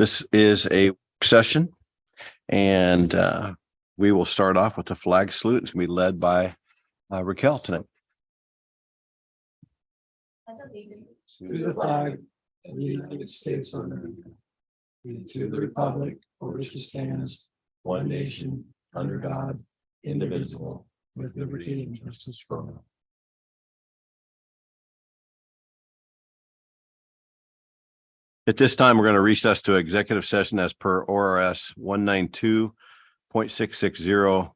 This is a session, and we will start off with the flag salute. It's going to be led by Raquel tonight. To the flag of the United States of America, and to the republic for which it stands, one nation, under God, indivisible, with liberty and justice for all. At this time, we're going to recess to executive session as per ORS 192.660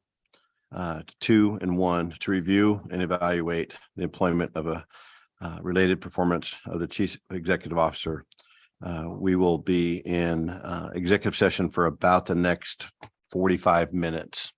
2 and 1 to review and evaluate the employment of a related performance of the chief executive officer. We will be in executive session for about the next 45 minutes.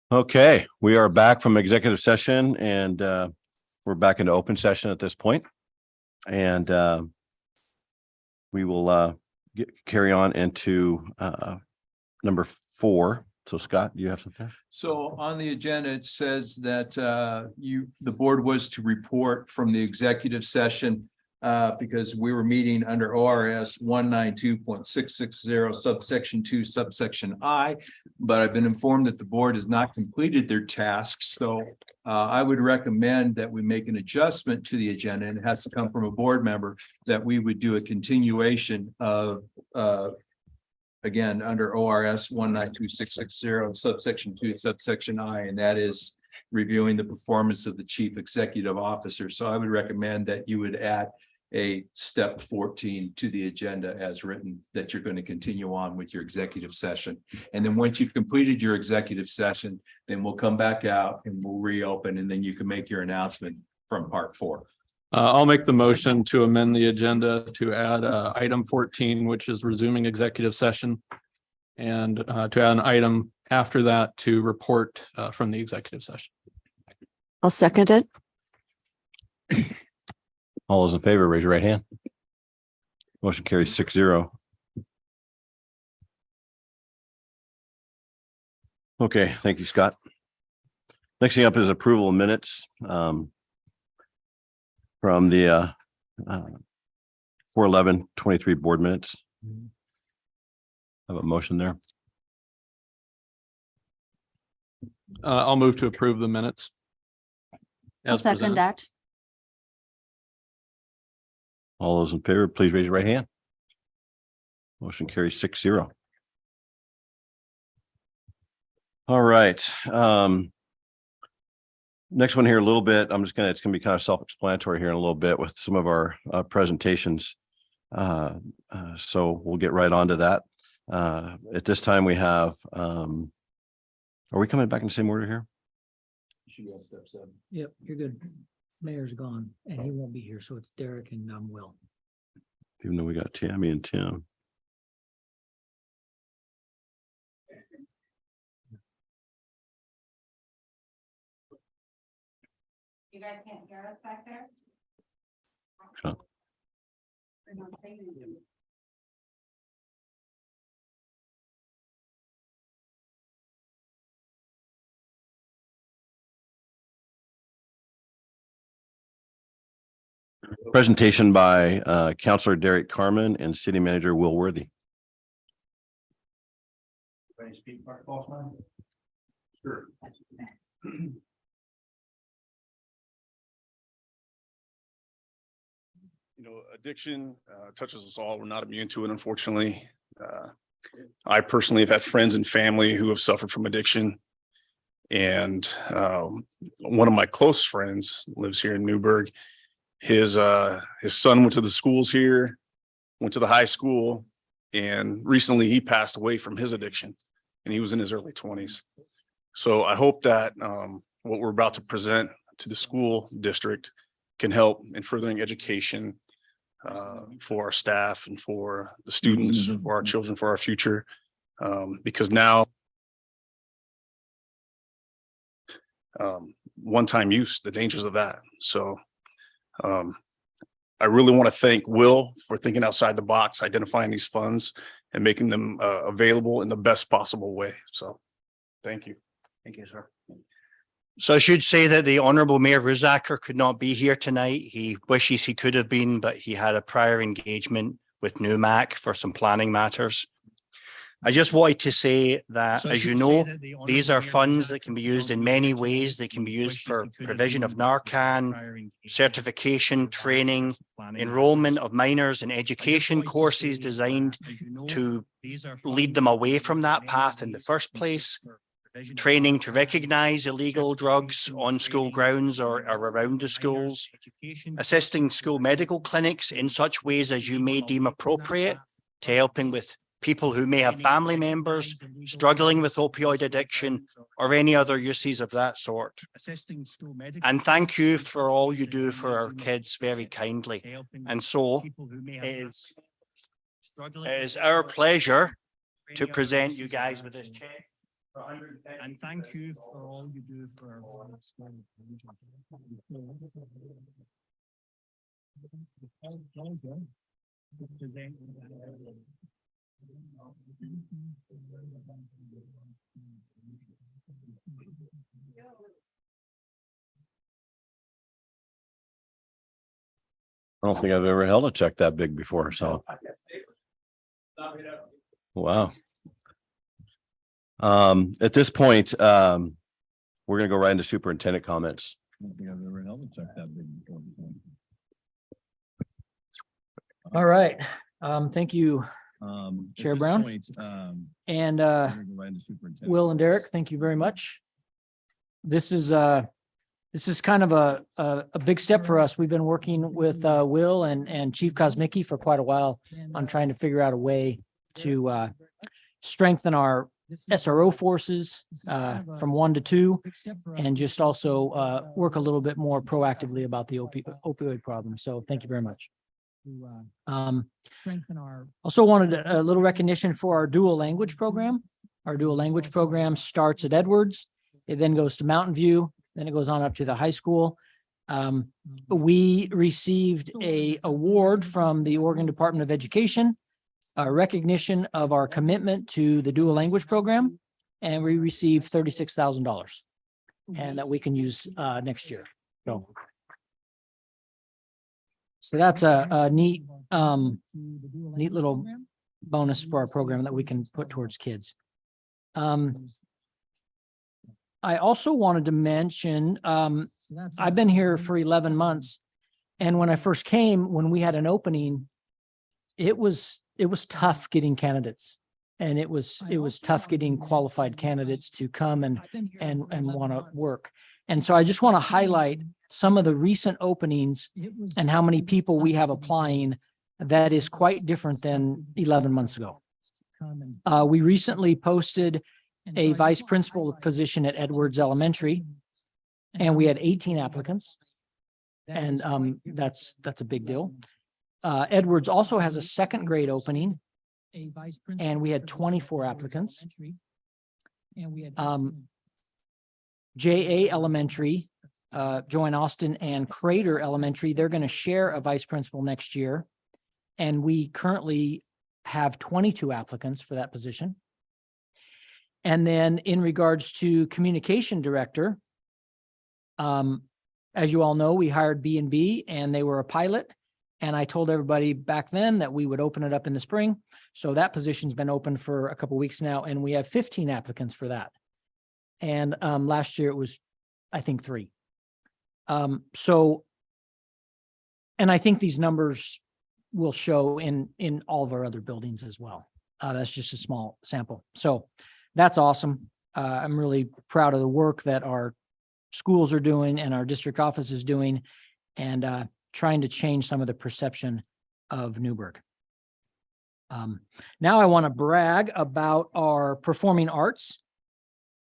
Okay, we are back from executive session and we're back into open session at this point. And we will carry on into number 4. So Scott, do you have something? So on the agenda, it says that the board was to report from the executive session because we were meeting under ORS 192.660 subsection 2 subsection I, but I've been informed that the board has not completed their tasks. So I would recommend that we make an adjustment to the agenda, and it has to come from a board member, that we would do a continuation of again, under ORS 192.660 subsection 2 subsection I, and that is reviewing the performance of the chief executive officer. So I would recommend that you would add a step 14 to the agenda as written, that you're going to continue on with your executive session. And then once you've completed your executive session, then we'll come back out and we'll reopen, and then you can make your announcement from part 4. I'll make the motion to amend the agenda to add item 14, which is resuming executive session, and to add an item after that to report from the executive session. I'll second it. All those in favor, raise your right hand. Motion carries 6-0. Okay, thank you, Scott. Next thing up is approval of minutes from the 4/11/23 board minutes. Have a motion there. I'll move to approve the minutes. I'll as second presented. that. All those in favor, please raise your right hand. Motion carries 6-0. All right. Next one here a little bit. It's going to be kind of self-explanatory here in a little bit with some of our presentations. So we'll get right on to that. At this time we have, are we coming back in the same order here? Step 7. Yep, you're good. Mayor's gone and he won't be here, so it's Derek and Will. Even though we got Tammy and Tim. You guys can't hear us back there? Sure. We're not saying anything. Presentation by Councilor Derek Carmen and City Manager Will Worthy. Speak part, boss man? Sure. Addiction touches us all. We're not immune to it, unfortunately. I personally have had friends and family who have suffered from addiction. And one of my close friends lives here in Newburgh. His son went to the schools here, went to the high school, and recently he passed away from his addiction, and he was in his early 20s. So I hope that what we're about to present to the school district can help in furthering education for our staff and for the students, for our children, for our future. Because now one-time use, the dangers of that. So I really want to thank Will for thinking outside the box, identifying these funds and making them available in the best possible way. So thank you. Thank you, sir. So I should say that the Honourable Mayor Ruzacker could not be here tonight. He wishes he could have been, but he had a prior engagement with NUMAC for some planning matters. I just wanted to say that, as you know, these are funds that can be used in many ways. They can be used for provision of Narcan, certification, training, enrollment of minors in education courses designed to lead them away from that path in the first place, training to recognize illegal drugs on school grounds or around the schools, assisting school medical clinics in such ways as you may deem appropriate, to helping with people who may have family members struggling with opioid addiction or any other uses of that sort. And thank you for all you do for our kids very kindly. And so it is our pleasure to present you guys with this check And thank you for all you do for our school. I don't think I've ever held a check that big before, so. Wow. At this point, we're gonna go right into superintendent comments. All right. Thank you, Chair Brown. And Will and Derek, thank you very much. This is kind of a big step for us. We've been working with Will and Chief Kosmicki for quite a while on trying to figure out a way to strengthen our SRO forces from 1 to 2, and just also work a little bit more proactively about the opioid problem. So thank you very much. Also wanted a little recognition for our dual language program. Our dual language program starts at Edwards. It then goes to Mountain View. Then it goes on up to the high school. We received an award from the Oregon Department of Education, a recognition of our commitment to the dual language program, and we received $36,000, and that we can use next year. So that's a neat little bonus for our program that we can put towards kids. I also wanted to mention, I've been here for 11 months. And when I first came, when we had an opening, it was tough getting candidates. And it was tough getting qualified candidates to come and want to work. And so I just want to highlight some of the recent openings and how many people we have applying. That is quite different than 11 months ago. We recently posted a vice principal position at Edwards Elementary, and we had 18 applicants. And that's a big deal. Edwards also has a second grade opening, and we had 24 applicants. JA Elementary, Joanne Austin and Crater Elementary, they're going to share a vice principal next year. And we currently have 22 applicants for that position. And then in regards to communication director, as you all know, we hired B&B and they were a pilot. And I told everybody back then that we would open it up in the spring. So that position's been open for a couple of weeks now, and we have 15 applicants for that. And last year it was, I think, 3. And I think these numbers will show in all of our other buildings as well. That's just a small sample. So that's awesome. I'm really proud of the work that our schools are doing and our district office is doing, and trying to change some of the perception of Newburgh. Now I want to brag about our performing arts,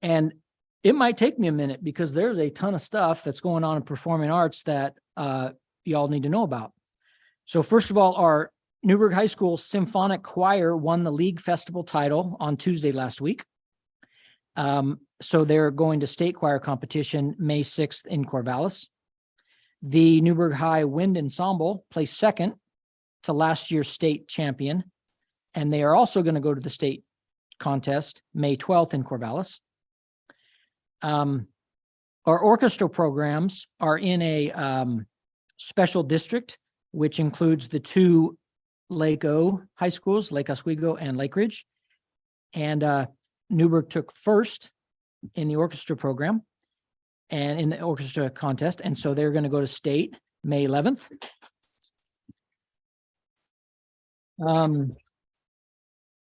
and it might take me a minute because there's a ton of stuff that's going on in performing arts that y'all need to know about. So first of all, our Newburgh High School Symphonic Choir won the league festival title on Tuesday last week. So they're going to state choir competition May 6th in Corvallis. The Newburgh High Wind Ensemble placed second to last year's state champion, and they are also going to go to the state contest May 12th in Corvallis. Our orchestra programs are in a special district, which includes the 2 Lake O high schools, Lake Oswego and Lake Ridge. And Newburgh took first in the orchestra program and in the orchestra contest. And so they're going to go to state May 11th.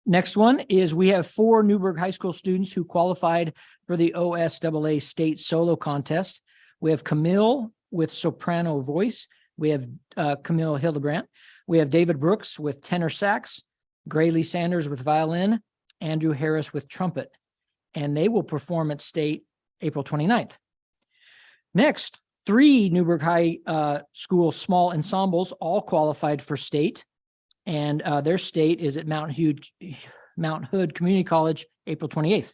Next one is we have 4 Newburgh High School students who qualified for the OSAA state solo contest. We have Camille with soprano voice. We have Camille Hildebrandt. We have David Brooks with tenor sax, Grayley Sanders with violin, Andrew Harris with trumpet, and they will perform at state April 29th. Next, 3 Newburgh High School small ensembles all qualified for state, and their state is at Mount Hood Community College, April 28th.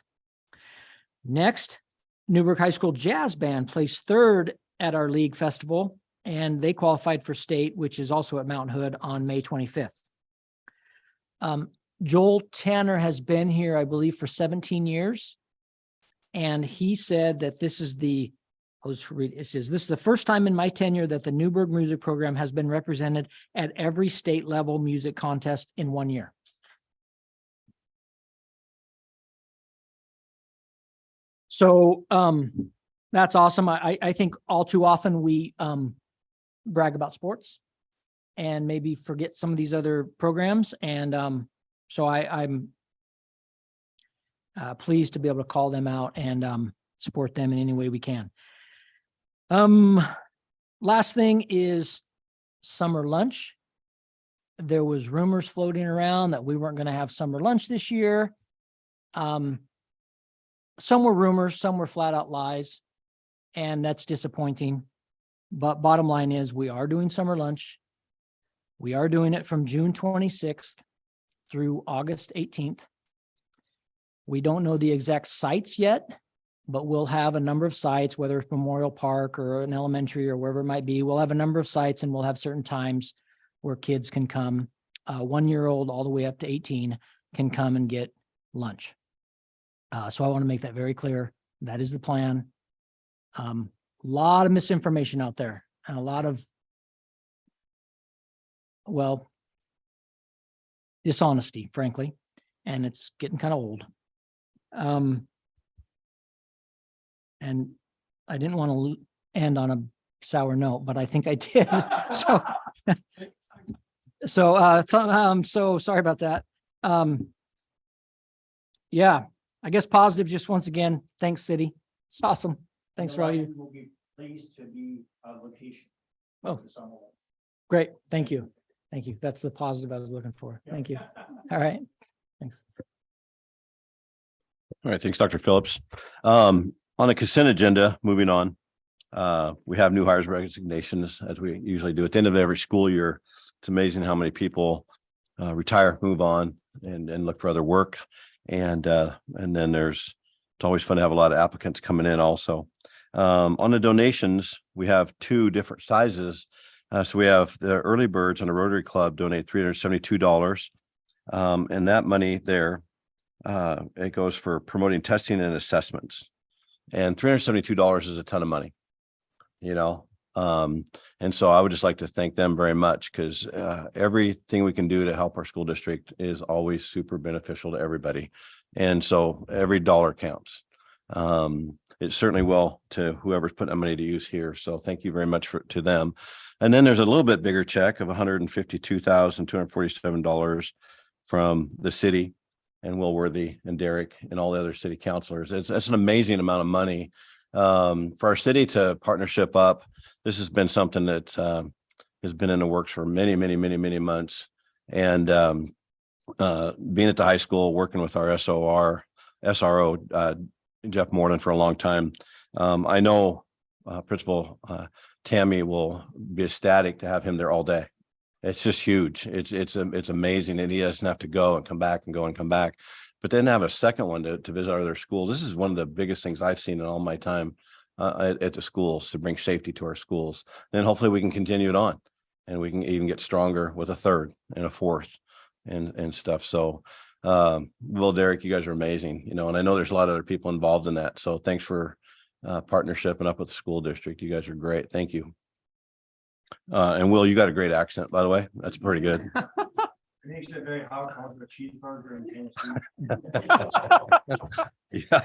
Next, Newburgh High School Jazz Band placed third at our league festival, and they qualified for state, which is also at Mount Hood on May 25th. Joel Tanner has been here, I believe, for 17 years. And he said that this is the this is the first time in my tenure that the Newburgh music program has been represented at every state level music contest in 1 year. So that's awesome. I think all too often we brag about sports and maybe forget some of these other programs. And so I'm pleased to be able to call them out and support them in any way we can. Last thing is summer lunch. There was rumors floating around that we weren't going to have summer lunch this year. Some were rumors, some were flat out lies, and that's disappointing. But bottom line is we are doing summer lunch. We are doing it from June 26th through August 18th. We don't know the exact sites yet, but we'll have a number of sites, whether it's Memorial Park or an elementary or wherever it might be. We'll have a number of sites and we'll have certain times where kids can come, 1 year old all the way up to 18 can come and get lunch. So I want to make that very clear. That is the plan. Lot of misinformation out there and a lot of, well, dishonesty, frankly, and it's getting kind of old. And I didn't want to end on a sour note, but I think I did. So sorry about that. Yeah, I guess positive, just once again, thanks, City. It's awesome. Thanks for all you. Will be pleased to be a location. Oh, great. Thank you. Thank you. That's the positive I was looking for. Thank you. All right. Thanks. All right, thanks, Dr. Phillips. On the consent agenda, moving on, we have new hires resignations as we usually do at the end of every school year. It's amazing how many people retire, move on, and look for other work. And then it's always fun to have a lot of applicants coming in also. On the donations, we have two different sizes. So we have the early birds and the Rotary Club donate $372. And that money there, it goes for promoting testing and assessments. And $372 is a ton of money, you know. And so I would just like to thank them very much because everything we can do to help our school district is always super beneficial to everybody. And so every dollar counts. It certainly will to whoever's putting that money to use here. So thank you very much to them. And then there's a little bit bigger check of $152,247 from the city and Will Worthy and Derek and all the other city councilors. It's an amazing amount of money for our city to partnership up. This has been something that has been in the works for many months. And being at the high school, working with our SRO, Jeff Moreland for a long time. I know Principal Tammy will be ecstatic to have him there all day. It's just huge. It's amazing. And he doesn't have to go and come back and go and come back, but then have a second one to visit other schools. This is one of the biggest things I've seen in all my time at the schools to bring safety to our schools. Then hopefully we can continue it on and we can even get stronger with a third and a fourth and stuff. So Will, Derek, you guys are amazing, you know, and I know there's a lot of other people involved in that. So thanks for partnership and up with the school district. You guys are great. Thank you. And Will, you got a great accent, by the way. That's pretty good. It makes it very hard to order a cheeseburger in Tennessee. Yeah.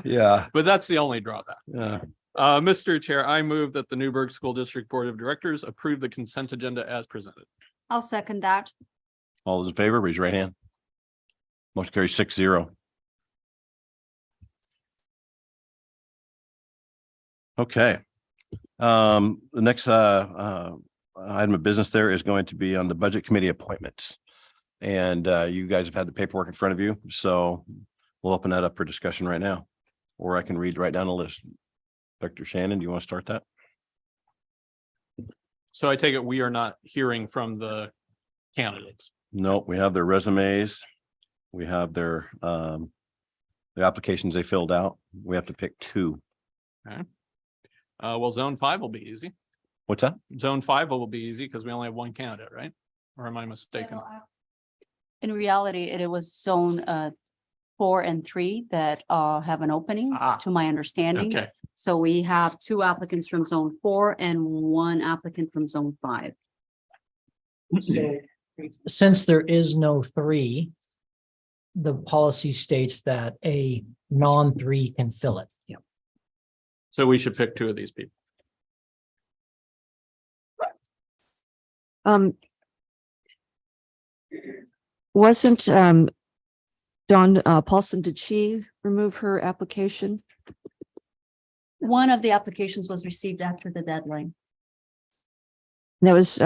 Yeah. But that's the only drawback. Yeah. Mr. Chair, I move that the Newburgh School District Board of Directors approve the consent agenda as presented. I'll second that. All those in favor, raise your right hand. Motion carries 6-0. Okay. The next item of business there is going to be on the budget committee appointments. And you guys have had the paperwork in front of you. So we'll open that up for discussion right now, or I can read right down the list. Dr. Shannon, do you want to start that? So I take it we are not hearing from the candidates. No, we have their resumes. We have their the applications they filled out. We have to pick two. Well, zone 5 will be easy. What's that? Zone 5 will be easy because we only have one candidate, right? Or am I mistaken? In reality, it was zone 4 and 3 that have an opening, to my understanding. Okay, So we have 2 applicants from zone 4 and 1 applicant from zone 5. So since there is no 3, the policy states that a non-3 can fill it. Yeah. so we should pick 2 of these people. Wasn't Dawn Paulson, did she remove her application? One of the applications was received after the deadline. That was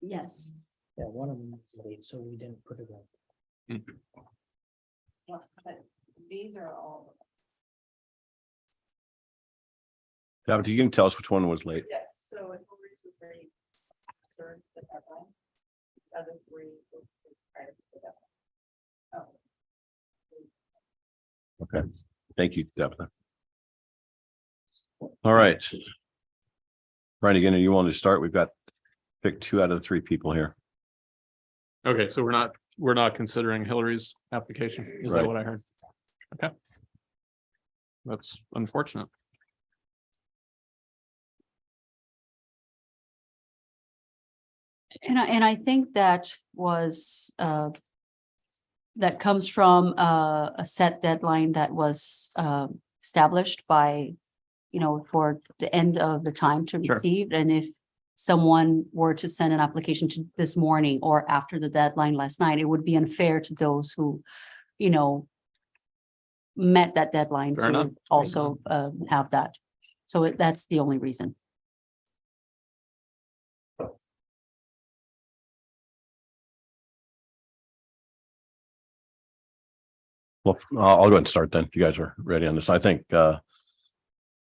yes. Yeah, one of them is late, so we didn't put it in. But these are all. David, you can tell us which one was late. Yes, so it was very concerned with that one. The other 3. were prior to the deadline. Oh. Okay, thank you, Tabitha. All right. Brian, again, you want to start? We've got pick 2 out of the 3 people here. Okay, so we're not considering Hillary's application. Is that Right. what I heard? Okay. That's unfortunate. And I think that was that comes from a set deadline that was established by, for the end of the time to Sure. receive. And if someone were to send an application to this morning or after the deadline last night, it would be unfair to those who, met that deadline Fair enough. to also have that. So that's the only reason. Well, I'll go ahead and start then. If you guys are ready on this. I think, when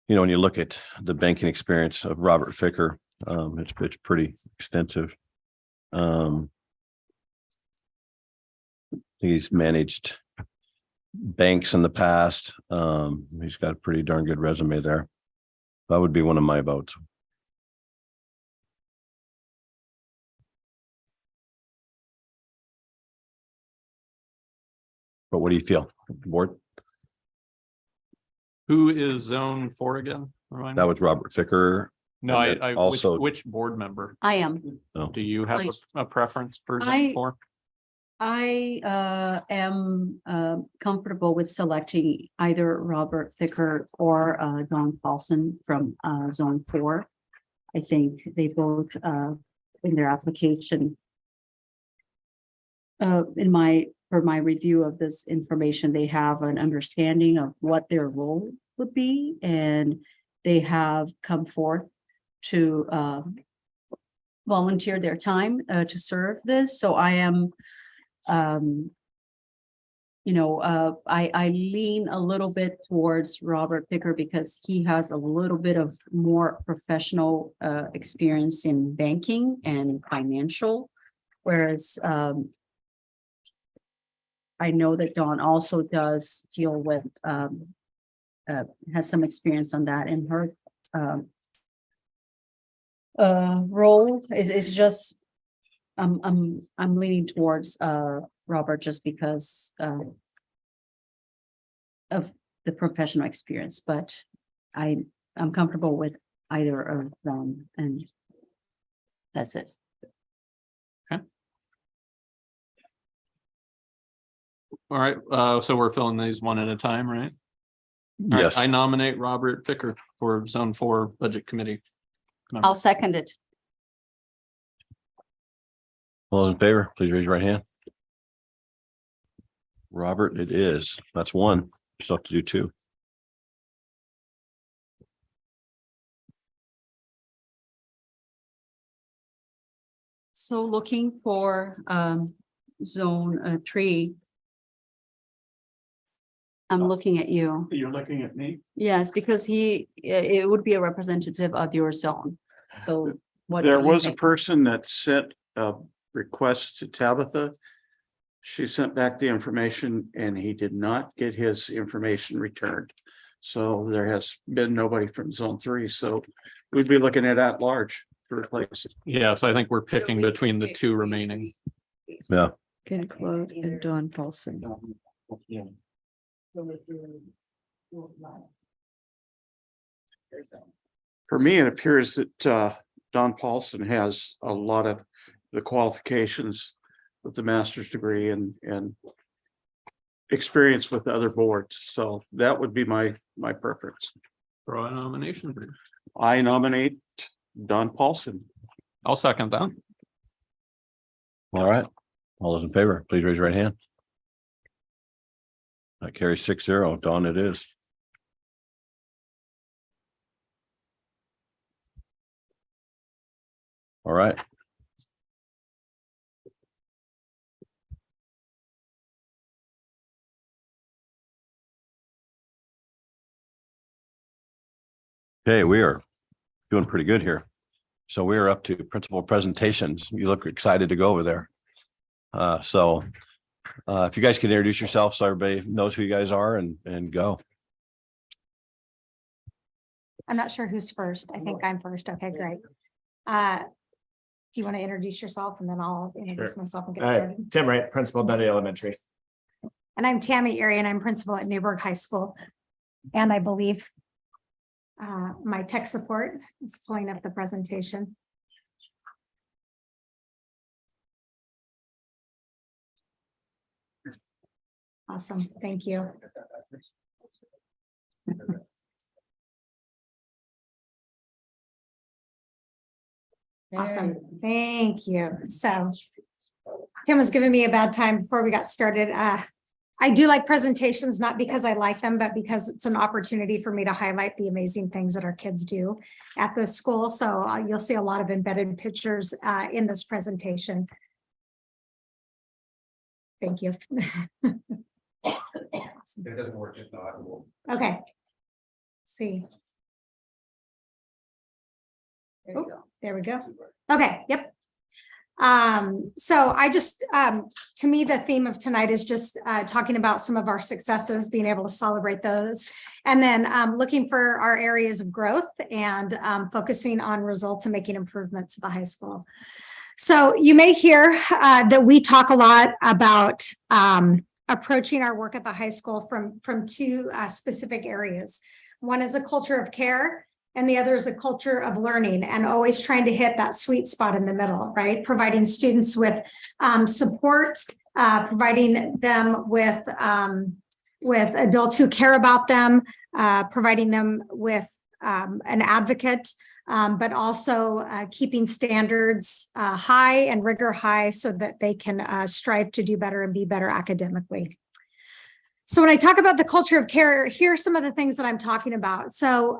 you look at the banking experience of Robert Ficker, it's pretty extensive. He's managed banks in the past. He's got a pretty darn good resume there. That would be one of my votes. But what do you feel, board? Who is zone 4 again? Remind me. That was Robert Ficker. No, and then I also- which board member? I am. Do you have Please. a preference for zone I- 4? I am comfortable with selecting either Robert Ficker or Dawn Paulson from Zone 4. I think they both in their application. For my review of this information, they have an understanding of what their role would be, and they have come forth to volunteer their time to serve this. So I am I lean a little bit towards Robert Ficker because he has a little bit of more professional experience in banking and financial, whereas I know that Dawn also does deal with has some experience on that in her role. It's just I'm leaning towards Robert just because of the professional experience, but I'm comfortable with either of them, and that's it. All right, so we're filling these one at a time, right? All right, Yes. I nominate Robert Ficker for zone 4 budget committee. member. I'll second it. All those in favor, please raise your right hand. Robert, it is. That's 1. Still have to do 2. So looking for zone 3. I'm looking at you. You're looking at me? Yes, because it would be a representative of your zone. So what? There do you was a think? person that sent a request to Tabitha. She sent back the information and he did not get his information returned. So there has been nobody from zone 3. So we'd be looking at large to replace it. Yeah, so I think we're picking between the two remaining. Yeah. Ken Claude and Dawn Paulson. For me, it appears that Don Paulson has a lot of the qualifications with the master's degree and experience with other boards. So that would be my preference. Throw a nomination. I nominate Don Paulson. I'll second that. All right. All those in favor, please raise your right hand. That carries 6-0. Dawn, it is. All right. Okay, we are doing pretty good here. So we are up to principal presentations. You look excited to go over there. If you guys can introduce yourself so everybody knows who you guys are and go. I'm not sure who's first. I think I'm first. Okay, great. Do you want to introduce yourself and then I'll introduce myself and get started? Tim Wright, principal, Bentley Elementary. And I'm Tammy Erie and I'm principal at Newburgh High School. And I believe my tech support is pulling up the presentation. Awesome, thank you. Awesome, thank you. So Tim was giving me a bad time before we got started. I do like presentations, not because I like them, but because it's an opportunity for me to highlight the amazing things that our kids do at the school. So you'll see a lot of embedded pictures in this presentation. Thank you. Awesome. It doesn't work, just not. Okay. See. Oh, there we go. Okay, yep. So I just, to me, the theme of tonight is just talking about some of our successes, being able to celebrate those, and then looking for our areas of growth and focusing on results and making improvements at the high school. So you may hear that we talk a lot about approaching our work at the high school from two specific areas. One is a culture of care, and the other is a culture of learning, and always trying to hit that sweet spot in the middle, right? Providing students with support, providing them with adults who care about them, providing them with an advocate, but also keeping standards high and rigor high so that they can strive to do better and be better academically. So when I talk about the culture of care, here are some of the things that I'm talking about. So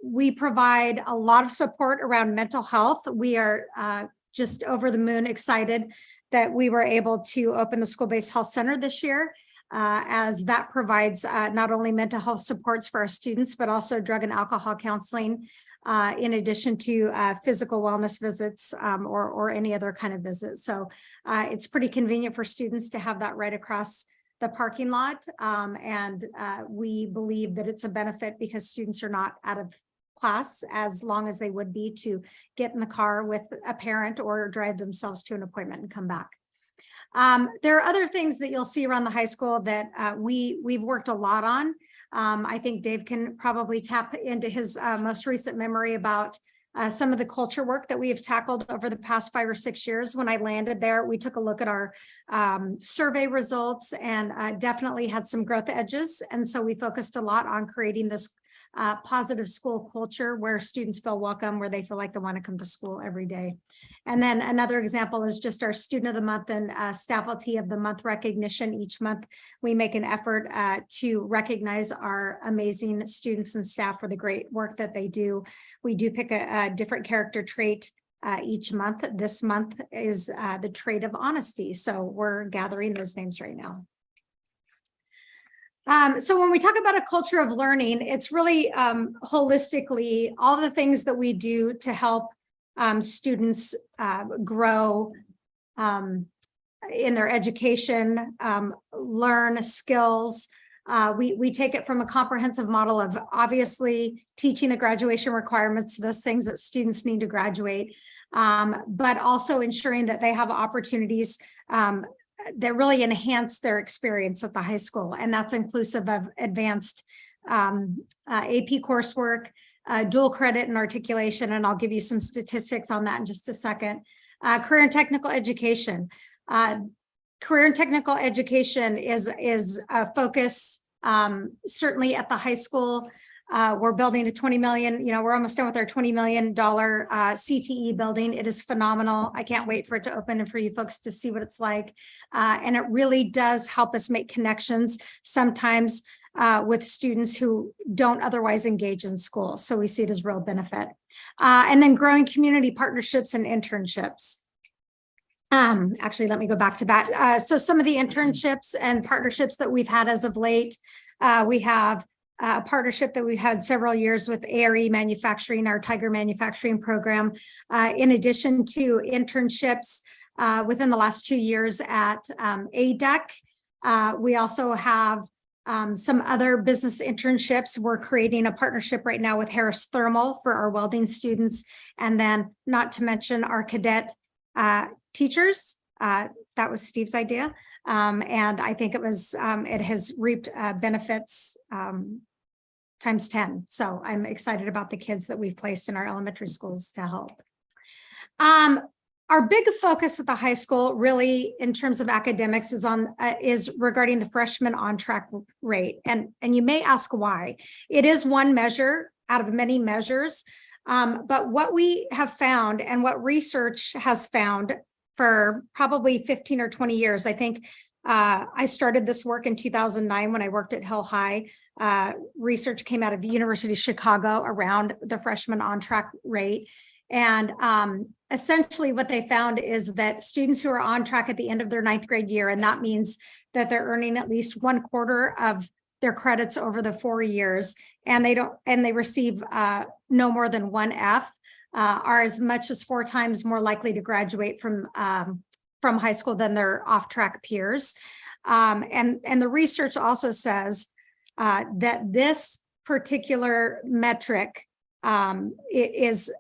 we provide a lot of support around mental health. We are just over the moon excited that we were able to open the school-based health center this year, as that provides not only mental health supports for our students, but also drug and alcohol counseling, in addition to physical wellness visits or any other kind of visit. So it's pretty convenient for students to have that right across the parking lot. And we believe that it's a benefit because students are not out of class as long as they would be to get in the car with a parent or drive themselves to an appointment and come back. There are other things that you'll see around the high school that we've worked a lot on. I think Dave can probably tap into his most recent memory about some of the culture work that we have tackled over the past 5 or 6 years. When I landed there, we took a look at our survey results and definitely had some growth edges. And so we focused a lot on creating this positive school culture where students feel welcome, where they feel like they want to come to school every day. And then another example is just our Student of the Month and Staffalty of the Month recognition. Each month, we make an effort to recognize our amazing students and staff for the great work that they do. We do pick a different character trait each month. This month is the trait of honesty. So we're gathering those names right now. So when we talk about a culture of learning, it's really holistically all the things that we do to help students grow in their education, learn skills. We take it from a comprehensive model of obviously teaching the graduation requirements, those things that students need to graduate, but also ensuring that they have opportunities that really enhance their experience at the high school. And that's inclusive of advanced AP coursework, dual credit and articulation. And I'll give you some statistics on that in just a second. Career and technical education. Career and technical education is a focus, certainly at the high school. We're building a 20 million, we're almost done with our $20 million CTE building. It is phenomenal. I can't wait for it to open and for you folks to see what it's like. And it really does help us make connections sometimes with students who don't otherwise engage in school. So we see it as real benefit. And then growing community partnerships and internships. Actually, let me go back to that. So some of the internships and partnerships that we've had as of late, we have a partnership that we've had several years with ARE Manufacturing, our Tiger Manufacturing program, in addition to internships within the last 2 years at ADEC. We also have some other business internships. We're creating a partnership right now with Harris Thermal for our welding students. And then not to mention our cadet teachers. That was Steve's idea. And I think it was, it has reaped benefits times 10. So I'm excited about the kids that we've placed in our elementary schools to help. Our big focus at the high school, really, in terms of academics, is regarding the freshman on-track rate. And you may ask why. It is one measure out of many measures. But what we have found and what research has found for probably 15 or 20 years, I think I started this work in 2009 when I worked at Hill High. Research came out of the University of Chicago around the freshman on-track rate. And essentially what they found is that students who are on track at the end of their 9th grade year, and that means that they're earning at least 1/4 of their credits over the 4 years, and they receive no more than 1 F, are as much as 4 times more likely to graduate from high school than their off-track peers. And the research also says that this particular metric is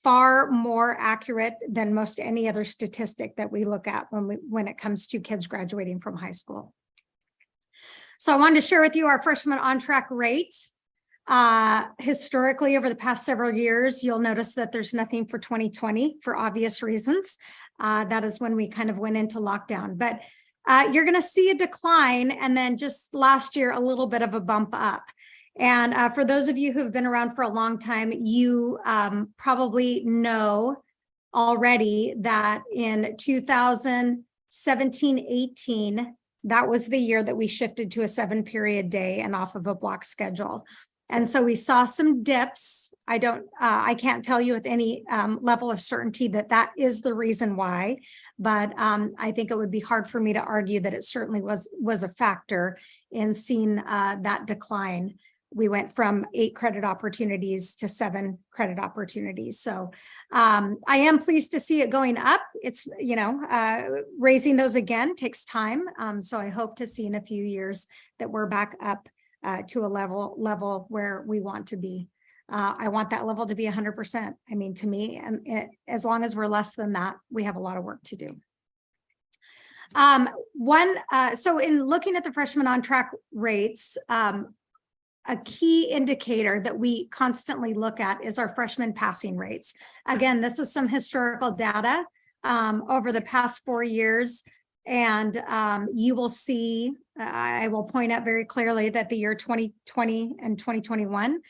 far more accurate than most any other statistic that we look at when it comes to kids graduating from high school. So I wanted to share with you our freshman on-track rate. Historically, over the past several years, you'll notice that there's nothing for 2020 for obvious reasons. That is when we kind of went into lockdown. But you're going to see a decline, and then just last year, a little bit of a bump up. And for those of you who have been around for a long time, you probably know already that in 2017-18, that was the year that we shifted to a 7-period day and off of a block schedule. And so we saw some dips. I can't tell you with any level of certainty that is the reason why, but I think it would be hard for me to argue that it certainly was a factor in seeing that decline. We went from 8 credit opportunities to 7 credit opportunities. So I am pleased to see it going up. It's, raising those again takes time. So I hope to see in a few years that we're back up to a level where we want to be. I want that level to be 100%. I mean, to me, and as long as we're less than that, we have a lot of work to do. So in looking at the freshman on-track rates, a key indicator that we constantly look at is our freshman passing rates. Again, this is some historical data over the past 4 years. And you will see, I will point out very clearly that the year 2020 and 2021,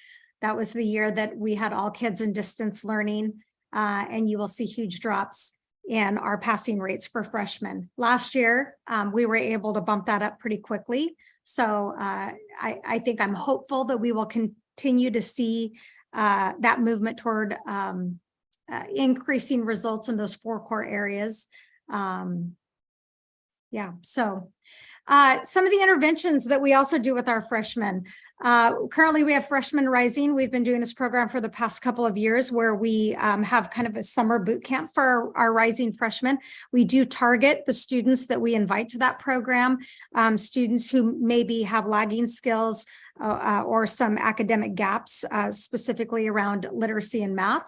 that was the year that we had all kids in distance learning. And you will see huge drops in our passing rates for freshmen. Last year, we were able to bump that up pretty quickly. So I think I'm hopeful that we will continue to see that movement toward increasing results in those 4 core areas. Yeah, so Some of the interventions that we also do with our freshmen. Currently, we have Freshmen Rising. We've been doing this program for the past couple of years where we have kind of a summer boot camp for our rising freshmen. We do target the students that we invite to that program, students who maybe have lagging skills or some academic gaps, specifically around literacy and math.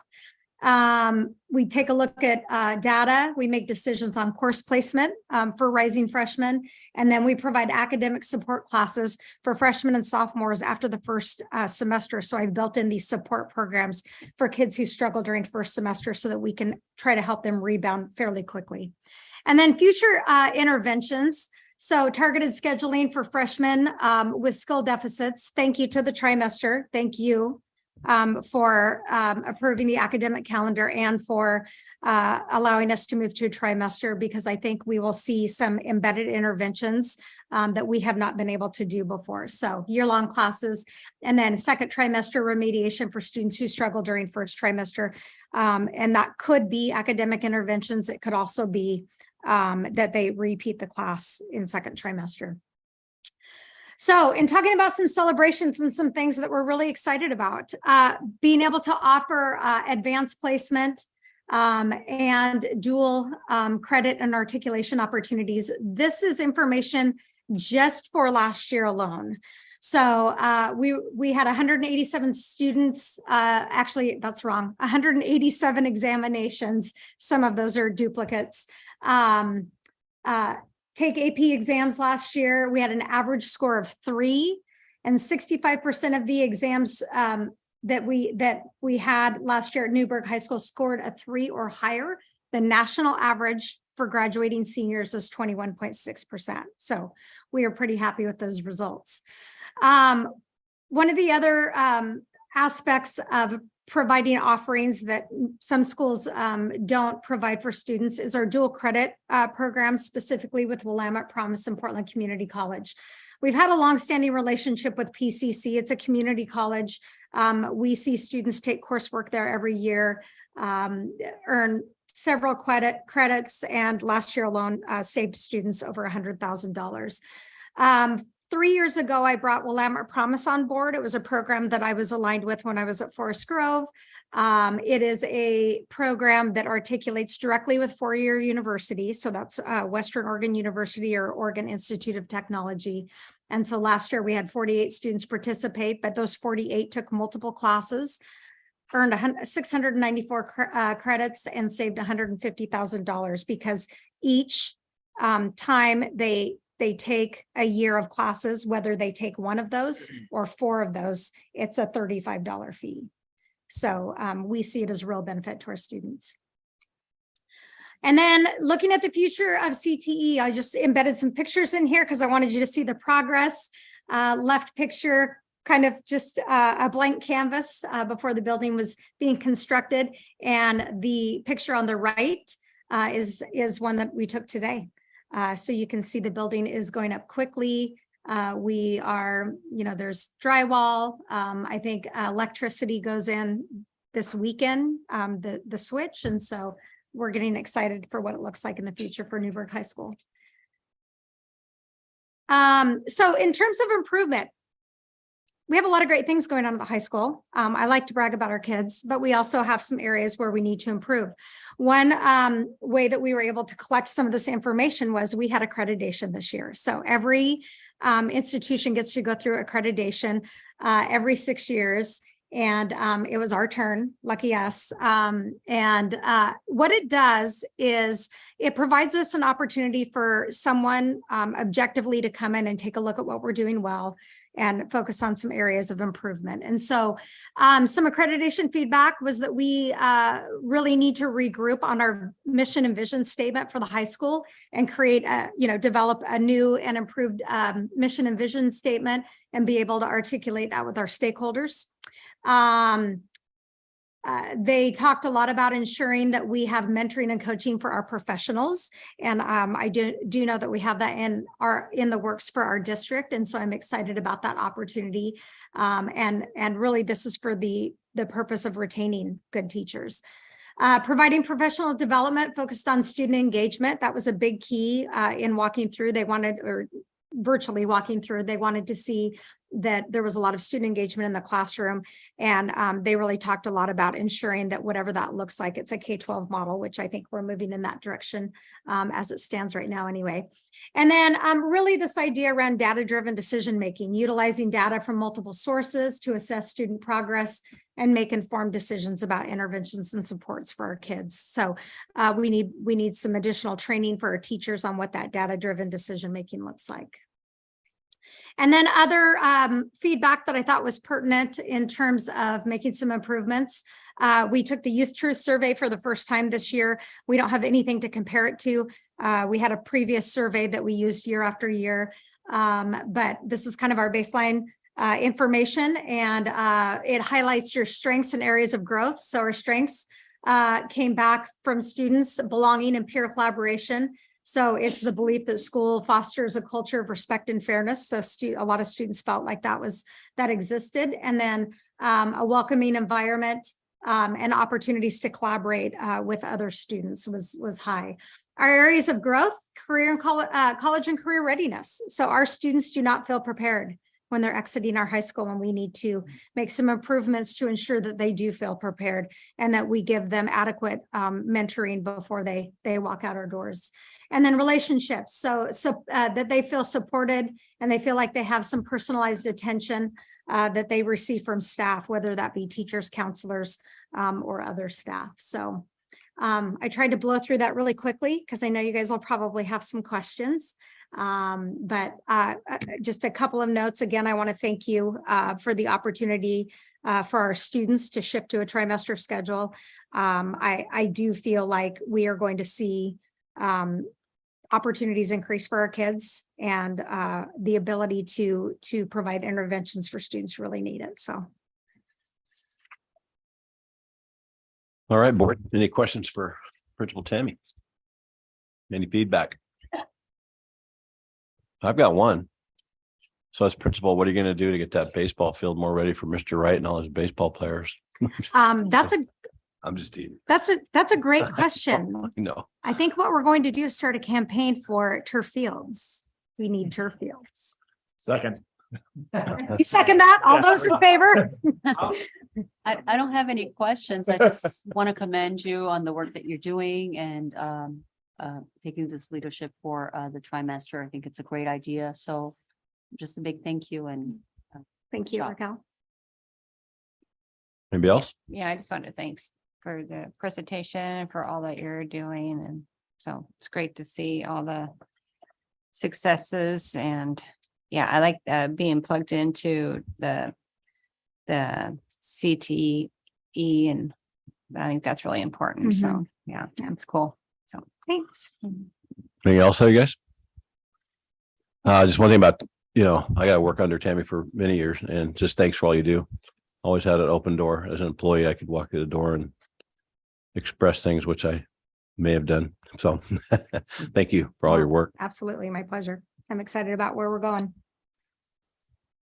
We take a look at data. We make decisions on course placement for rising freshmen, and then we provide academic support classes for freshmen and sophomores after the first semester. So I've built in these support programs for kids who struggle during first semester so that we can try to help them rebound fairly quickly. And then future interventions. So targeted scheduling for freshmen with skill deficits. Thank you to the trimester. Thank you for approving the academic calendar and for allowing us to move to a trimester, because I think we will see some embedded interventions that we have not been able to do before. So year-long classes, and then second trimester remediation for students who struggle during first trimester. And that could be academic interventions. It could also be that they repeat the class in second trimester. So in talking about some celebrations and some things that we're really excited about, being able to offer advanced placement and dual credit and articulation opportunities. This is information just for last year alone. So we had 187 students, actually that's wrong, 187 examinations. Some of those are duplicates. Take AP exams last year. We had an average score of 3, and 65% of the exams that we had last year at Newburgh High School scored a 3 or higher. The national average for graduating seniors is 21.6%. So we are pretty happy with those results. One of the other aspects of providing offerings that some schools don't provide for students is our dual credit program, specifically with Willamette Promise and Portland Community College. We've had a longstanding relationship with PCC. It's a community college. We see students take coursework there every year, earn several credits, and last year alone saved students over $100,000. 3 years ago, I brought Willamette Promise on board. It was a program that I was aligned with when I was at Forest Grove. It is a program that articulates directly with four-year university. So that's Western Oregon University or Oregon Institute of Technology. And so last year we had 48 students participate, but those 48 took multiple classes, earned 694 credits, and saved $150,000 because each time they take a year of classes, whether they take one of those or 4 of those, it's a $35 fee. So we see it as a real benefit to our students. And then looking at the future of CTE, I just embedded some pictures in here because I wanted you to see the progress. Left picture, kind of just a blank canvas before the building was being constructed. And the picture on the right is one that we took today. So you can see the building is going up quickly. We are, there's drywall. I think electricity goes in this weekend, the switch. And so we're getting excited for what it looks like in the future for Newburgh High School. So in terms of improvement, we have a lot of great things going on at the high school. I like to brag about our kids, but we also have some areas where we need to improve. One way that we were able to collect some of this information was we had accreditation this year. So every institution gets to go through accreditation every 6 years. And it was our turn, lucky us. And what it does is it provides us an opportunity for someone objectively to come in and take a look at what we're doing well and focus on some areas of improvement. And so some accreditation feedback was that we really need to regroup on our mission and vision statement for the high school and create develop a new and improved mission and vision statement and be able to articulate that with our stakeholders. They talked a lot about ensuring that we have mentoring and coaching for our professionals. And I do know that we have that in the works for our district. And so I'm excited about that opportunity. And really this is for the purpose of retaining good teachers. Providing professional development focused on student engagement. That was a big key in walking through. They wanted, or virtually walking through, they wanted to see that there was a lot of student engagement in the classroom. And they really talked a lot about ensuring that whatever that looks like, it's a K-12 model, which I think we're moving in that direction as it stands right now anyway. And then really this idea around data-driven decision-making, utilizing data from multiple sources to assess student progress and make informed decisions about interventions and supports for our kids. So we need some additional training for our teachers on what that data-driven decision-making looks like. And then other feedback that I thought was pertinent in terms of making some improvements. We took the Youth Truth Survey for the first time this year. We don't have anything to compare it to. We had a previous survey that we used year after year, but this is kind of our baseline information, and it highlights your strengths and areas of growth. So our strengths came back from students belonging and peer collaboration. So it's the belief that school fosters a culture of respect and fairness. So a lot of students felt like that existed. And then a welcoming environment and opportunities to collaborate with other students was high. Our areas of growth, career and college and career readiness. So our students do not feel prepared when they're exiting our high school, and we need to make some improvements to ensure that they do feel prepared and that we give them adequate mentoring before they walk out our doors. And then relationships, so that they feel supported and they feel like they have some personalized attention that they receive from staff, whether that be teachers, counselors, or other staff. So I tried to blow through that really quickly because I know you guys will probably have some questions. But just a couple of notes. Again, I want to thank you for the opportunity for our students to shift to a trimester schedule. I do feel like we are going to see opportunities increase for our kids, and the ability to provide interventions for students really need it. So. All right, board. Any questions for Principal Tammy? Any feedback? I've got one. So as principal, what are you going to do to get that baseball field more ready for Mr. Wright and all his baseball players? I'm just teasing. That's a great question. No. I think what we're going to do is start a campaign for turf fields. We need turf fields. Second. You second that? All those in favor? I don't have any questions. I just want to commend you on the work that you're doing and taking this leadership for the trimester. I think it's a great idea. So just a big thank you, and Thank you, job. Raquel. Anybody else? Yeah, I just wanted to thanks for the presentation and for all that you're doing. And so it's great to see all the successes. And yeah, I like being plugged into the CTE, and I think that's really important. So yeah, it's cool. So thanks. Anything else, you guys? Just one thing about, I got to work under Tammy for many years, and just thanks for all you do. Always had an open door as an employee. I could walk through the door and express things, which I may have done. So thank you for all your work. Absolutely. My pleasure. I'm excited about where we're going.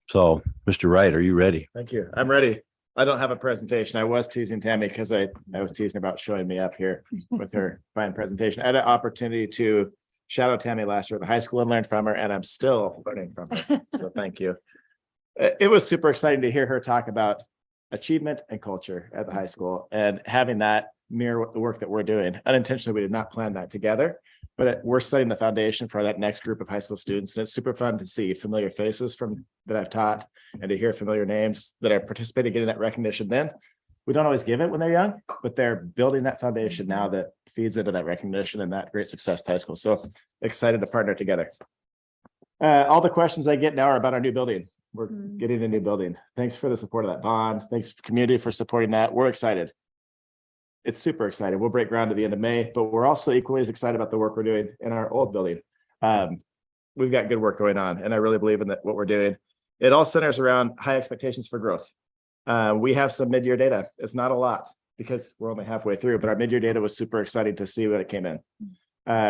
So, Mr. Wright, are you ready? Thank you. I'm ready. I don't have a presentation. I was teasing Tammy because I was teasing about showing me up here with her fine presentation. I had an opportunity to shadow Tammy last year at the high school and learn from her, and I'm still learning from her. So thank you. It was super exciting to hear her talk about achievement and culture at the high school, and having that mirror the work that we're doing. Unintentionally, we did not plan that together, but we're setting the foundation for that next group of high school students. And it's super fun to see familiar faces that I've taught, and to hear familiar names that are participating, getting that recognition. Then we don't always give it when they're young, but they're building that foundation now that feeds into that recognition and that great success at high school. So excited to partner together. All the questions I get now are about our new building. We're getting a new building. Thanks for the support of that bond. Thanks for community for supporting that. We're excited. It's super excited. We'll break ground at the end of May, but we're also equally as excited about the work we're doing in our old building. We've got good work going on, and I really believe in what we're doing. It all centers around high expectations for growth. We have some mid-year data. It's not a lot because we're only halfway through, but our mid-year data was super exciting to see when it came in.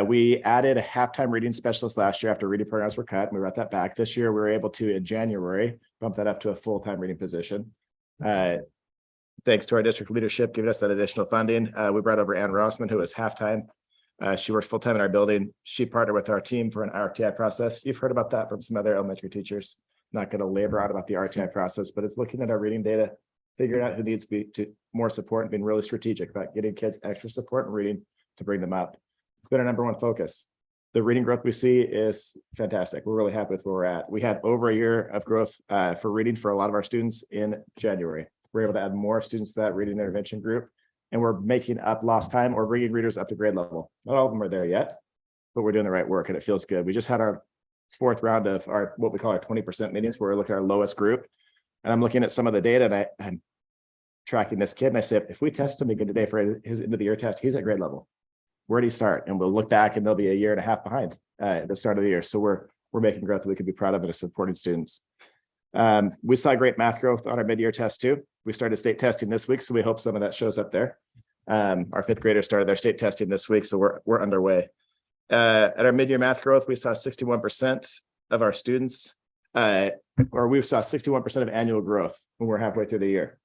We added a halftime reading specialist last year after reading programs were cut, and we brought that back. This year, we were able to, in January, bump that up to a full-time reading position. Thanks to our district leadership giving us that additional funding. We brought over Ann Rossman, who was halftime She works full-time in our building. She partnered with our team for an RTI process. You've heard about that from some other elementary teachers. Not going to labor out about the RTI process, but it's looking at our reading data, figuring out who needs to more support, and being really strategic about getting kids extra support and reading to bring them up. It's been our number one focus. The reading growth we see is fantastic. We're really happy with where we're at. We had over a year of growth for reading for a lot of our students in January. We're able to add more students to that reading intervention group, and we're making up lost time or bringing readers up to grade level. Not all of them are there yet, but we're doing the right work and it feels good. We just had our 4th round of our what we call our 20% meetings, where we're looking at our lowest group. And I'm looking at some of the data, and I'm tracking this kid, and I said, if we test him again today for his end of the year test, he's at grade level. Where'd he start? And we'll look back and they'll be a year and a half behind at the start of the year. So we're making growth that we could be proud of and supporting students. We saw great math growth on our mid-year test too. We started state testing this week, so we hope some of that shows up there. Our 5th graders started their state testing this week, so we're underway. At our mid-year math growth, we saw 61% of our students, or we saw 61% of annual growth when we're halfway through the year.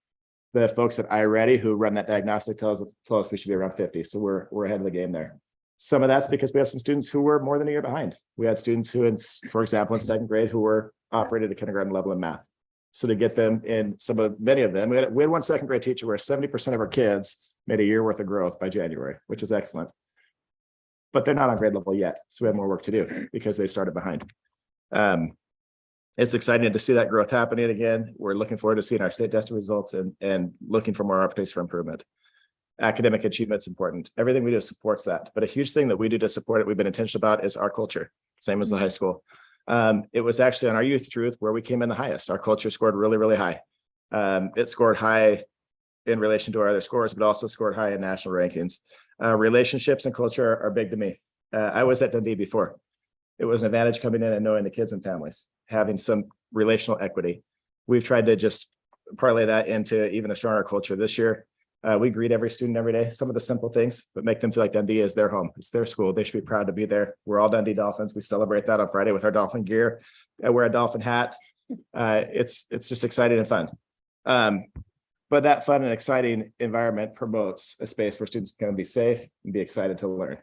The folks at iReady who run that diagnostic tell us we should be around 50. So we're ahead of the game there. Some of that's because we have some students who were more than a year behind. We had students who, for example, in 2nd grade, who were operated at kindergarten level in math. So to get them in, many of them, we had one 2nd grade teacher where 70% of our kids made a year worth of growth by January, which was excellent. But they're not on grade level yet. So we have more work to do because they started behind. It's exciting to see that growth happening again. We're looking forward to seeing our state testing results and looking for more opportunities for improvement. Academic achievement is important. Everything we do supports that. But a huge thing that we do to support it, we've been intentional about, is our culture. Same as the high school. It was actually on our youth truth where we came in the highest. Our culture scored really, really high. It scored high in relation to our other scores, but also scored high in national rankings. Relationships and culture are big to me. I was at Dundee before. It was an advantage coming in and knowing the kids and families, having some relational equity. We've tried to just parlay that into even a stronger culture this year. We greet every student every day, some of the simple things, but make them feel like Dundee is their home. It's their school. They should be proud to be there. We're all Dundee Dolphins. We celebrate that on Friday with our Dolphin gear. I wear a Dolphin hat. It's just exciting and fun. But that fun and exciting environment promotes a space where students can be safe and be excited to learn.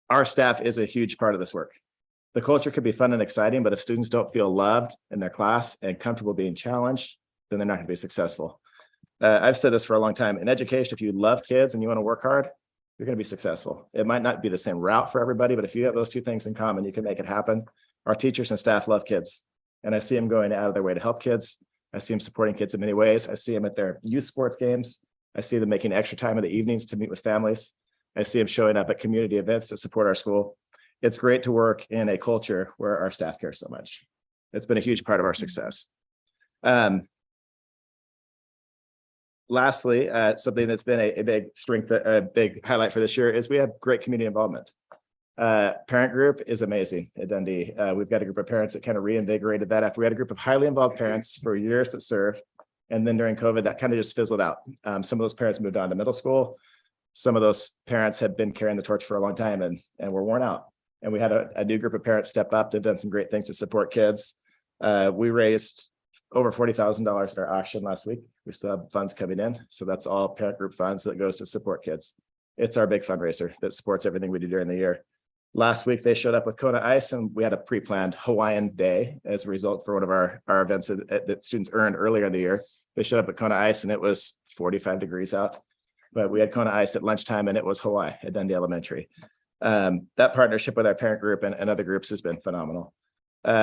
Our staff is a huge part of this work. The culture could be fun and exciting, but if students don't feel loved in their class and comfortable being challenged, then they're not going to be successful. I've said this for a long time. In education, if you love kids and you want to work hard, you're going to be successful. It might not be the same route for everybody, but if you have those two things in common, you can make it happen. Our teachers and staff love kids, and I see them going out of their way to help kids. I see them supporting kids in many ways. I see them at their youth sports games. I see them making extra time in the evenings to meet with families. I see them showing up at community events to support our school. It's great to work in a culture where our staff care so much. It's been a huge part of our success. Lastly, something that's been a big strength, a big highlight for this year is we have great community involvement. Parent group is amazing at Dundee. We've got a group of parents that kind of reinvigorated that after we had a group of highly involved parents for years that served. And then during COVID, that kind of just fizzled out. Some of those parents moved on to middle school. Some of those parents had been carrying the torch for a long time and were worn out. And we had a new group of parents step up. They've done some great things to support kids. We raised over $40,000 in our auction last week. We still have funds coming in. So that's all parent group funds that goes to support kids. It's our big fundraiser that supports everything we do during the year. Last week, they showed up with Kona Ice, and we had a pre-planned Hawaiian day as a result for one of our events that students earned earlier in the year. They showed up at Kona Ice, and it was 45 degrees out. But we had Kona Ice at lunchtime, and it was Hawaii at Dundee Elementary. That partnership with our parent group and other groups has been phenomenal.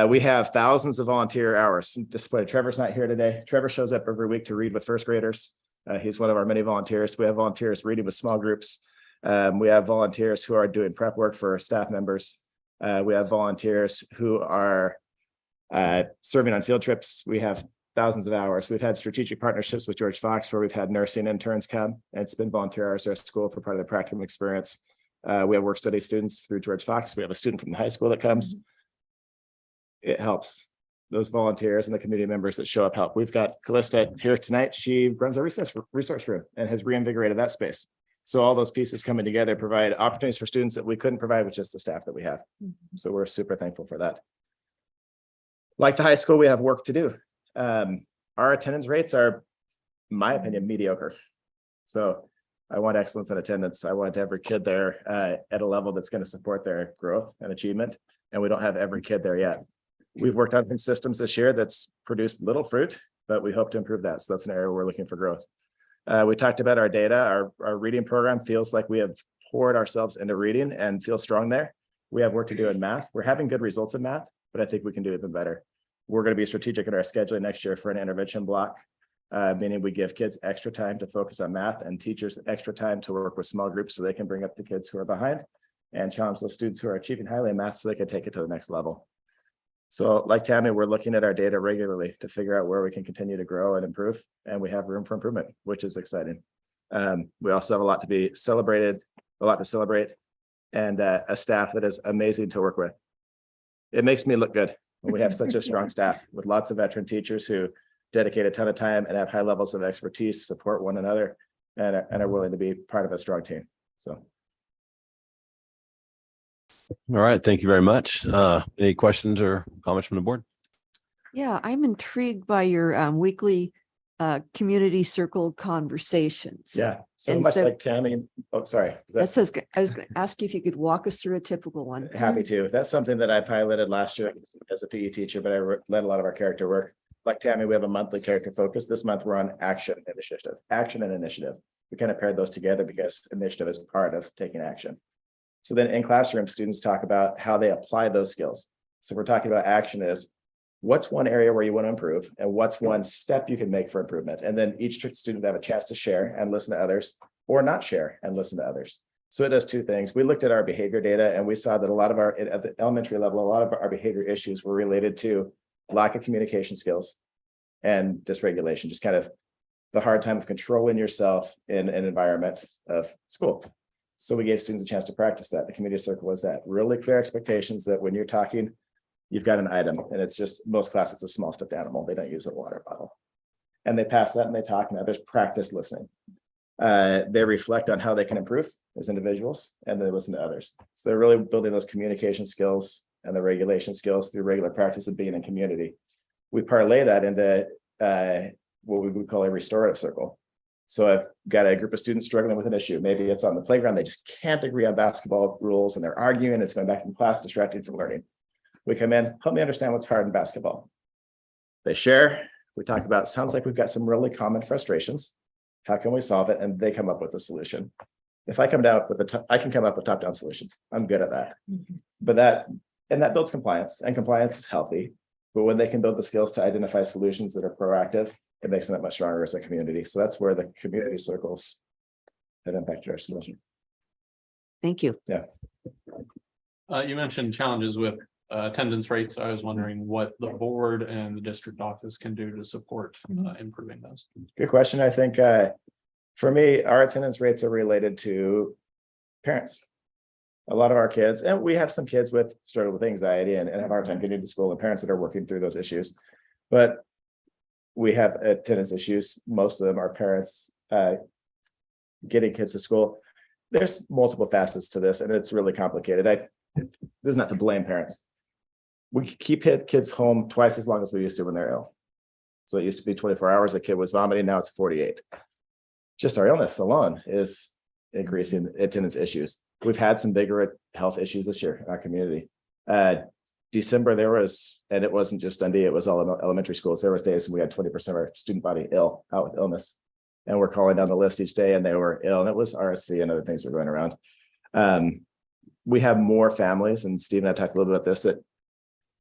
We have thousands of volunteer hours. Disappointed Trevor's not here today. Trevor shows up every week to read with first graders. He's one of our many volunteers. We have volunteers reading with small groups. We have volunteers who are doing prep work for staff members. We have volunteers who are serving on field trips. We have thousands of hours. We've had strategic partnerships with George Fox where we've had nursing interns come and spend volunteer hours at school for part of their practicum experience. We have work study students through George Fox. We have a student from the high school that comes. It helps. Those volunteers and the community members that show up help. We've got Callista here tonight. She runs a resource room and has reinvigorated that space. So all those pieces coming together provide opportunities for students that we couldn't provide with just the staff that we have. So we're super thankful for that. Like the high school, we have work to do. Our attendance rates are, in my opinion, mediocre. So I want excellence in attendance. I want every kid there at a level that's going to support their growth and achievement. And we don't have every kid there yet. We've worked on some systems this year that's produced little fruit, but we hope to improve that. So that's an area we're looking for growth. We talked about our data. Our reading program feels like we have poured ourselves into reading and feel strong there. We have work to do in math. We're having good results in math, but I think we can do even better. We're going to be strategic in our scheduling next year for an intervention block, meaning we give kids extra time to focus on math and teachers extra time to work with small groups so they can bring up the kids who are behind and challenge those students who are achieving highly in math so they can take it to the next level. So like Tammy, we're looking at our data regularly to figure out where we can continue to grow and improve, and we have room for improvement, which is exciting. We also have a lot to be celebrated, a lot to celebrate, and a staff that is amazing to work with. It makes me look good when we have such a strong staff with lots of veteran teachers who dedicate a ton of time and have high levels of expertise, support one another, and are willing to be part of a strong team. So. All right, thank you very much. Any questions or comments from the board? Yeah, I'm intrigued by your weekly community circle conversations. Yeah, so And much so- like Tammy. Oh, sorry. That says, I was going to ask you if you could walk us through a typical one. Happy to. That's something that I piloted last year as a PE teacher, but I led a lot of our character work. Like Tammy, we have a monthly character focus. This month we're on action initiative, action and initiative. We kind of paired those together because initiative is part of taking action. So then in classroom, students talk about how they apply those skills. So we're talking about action is what's one area where you want to improve and what's one step you can make for improvement. And then each student have a chance to share and listen to others or not share and listen to others. So it does two things. We looked at our behavior data and we saw that a lot of our, at the elementary level, a lot of our behavior issues were related to lack of communication skills and dysregulation, just kind of the hard time of controlling yourself in an environment of school. So we gave students a chance to practice that. The community circle was that really clear expectations that when you're talking, you've got an item and it's just most classes, it's a small stuffed animal. They don't use a water bottle. And they pass that and they talk and others practice listening. They reflect on how they can improve as individuals and they listen to others. So they're really building those communication skills and the regulation skills through regular practice of being in community. We parlay that into what we would call a restorative circle. So I've got a group of students struggling with an issue. Maybe it's on the playground. They just can't agree on basketball rules and they're arguing. It's going back in class, distracting from learning. We come in, help me understand what's hard in basketball. They share. We talk about, sounds like we've got some really common frustrations. How can we solve it? And they come up with a solution. If I come down with I can come up with top-down solutions. I'm good at that. But that builds compliance, and compliance is healthy. But when they can build the skills to identify solutions that are proactive, it makes them that much stronger as a community. So that's where the community circles have impacted our schools. Thank you. Yeah. You mentioned challenges with attendance rates. I was wondering what the board and the district office can do to support improving those. Good question. I think for me, our attendance rates are related to parents. A lot of our kids, and we have some kids with struggle with anxiety and have a hard time getting to school, and parents that are working through those issues. But we have attendance issues. Most of them are parents getting kids to school. There's multiple facets to this, and it's really complicated. This is not to blame parents. We keep kids home twice as long as we used to when they're ill. So it used to be 24 hours, a kid was vomiting, now it's 48. Just our illness alone is increasing attendance issues. We've had some bigger health issues this year in our community. December, there was, and it wasn't just Dundee, it was all elementary schools. There was days when we had 20% of our student body out with illness. And we're calling down the list each day and they were ill, and it was RSV and other things were going around. We have more families, and Steve and I talked a little bit about this, that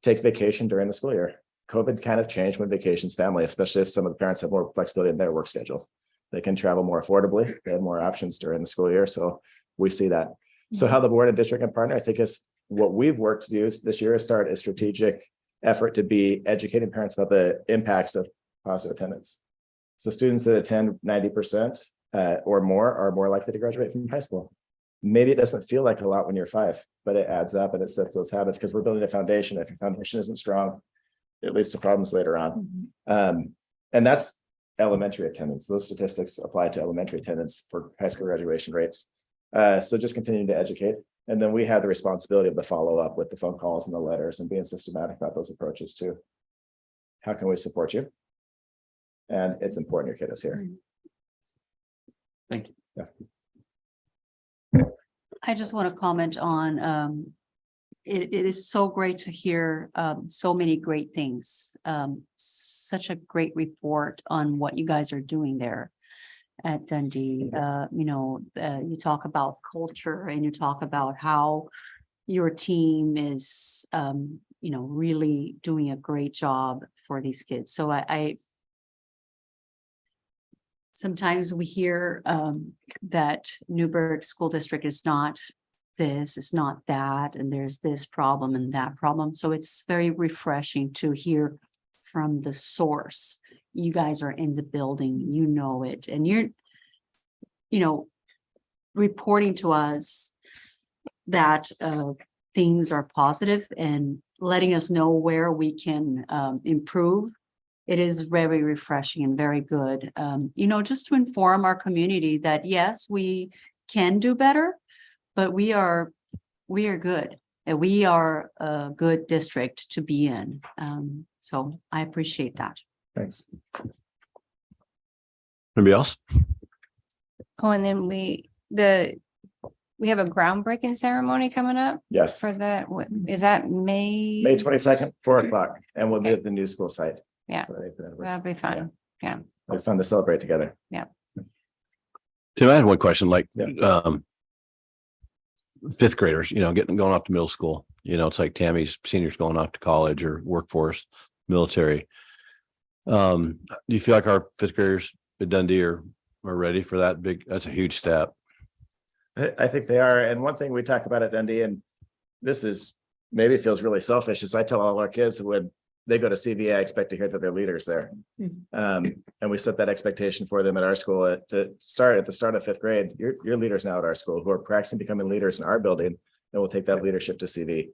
take vacation during the school year. COVID kind of changed when vacations family, especially if some of the parents have more flexibility in their work schedule. They can travel more affordably. They have more options during the school year. So we see that. So how the board and district and partner, I think, is what we've worked to do this year is start a strategic effort to be educating parents about the impacts of positive attendance. So students that attend 90% or more are more likely to graduate from high school. Maybe it doesn't feel like a lot when you're 5, but it adds up and it sets those habits because we're building a foundation. If your foundation isn't strong, it leads to problems later on. And that's elementary attendance. Those statistics apply to elementary attendance for high school graduation rates. So just continuing to educate. And then we have the responsibility of the follow-up with the phone calls and the letters and being systematic about those approaches too. How can we support you? And it's important your kid is here. Thank you. Yeah. I just want to comment on, it is so great to hear, so many great things. Such a great report on what you guys are doing there at Dundee. You talk about culture and you talk about how your team is, really doing a great job for these kids. So I sometimes we hear that Newburgh School District is not this, it's not that, and there's this problem and that problem. So it's very refreshing to hear from the source. You guys are in the building, you know it, and you're, reporting to us that things are positive and letting us know where we can improve. It is very refreshing and very good, just to inform our community that yes, we can do better, but we are good. And we are a good district to be in. So I appreciate that. Thanks. Anybody else? Oh, and then we have a groundbreaking ceremony coming up Yes, for that. Is that May? May 22nd, 4 o'clock, and we'll be at the new school site. Yeah. So That'll be fun. Yeah. It'll be fun to celebrate together. Tim, I had one question, like, Yeah. fifth graders, going off to middle school, it's like Tammy's seniors going off to college or workforce, military. Do you feel like our fifth graders at Dundee are ready for that's a huge step? I think they are. And one thing we talk about at Dundee, and this is maybe feels really selfish, is I tell all our kids that when they go to CVA, I expect to hear that they're leaders there. And we set that expectation for them at our school at the start of fifth grade. You're leaders now at our school who are practicing becoming leaders in our building, and we'll take that leadership to CV.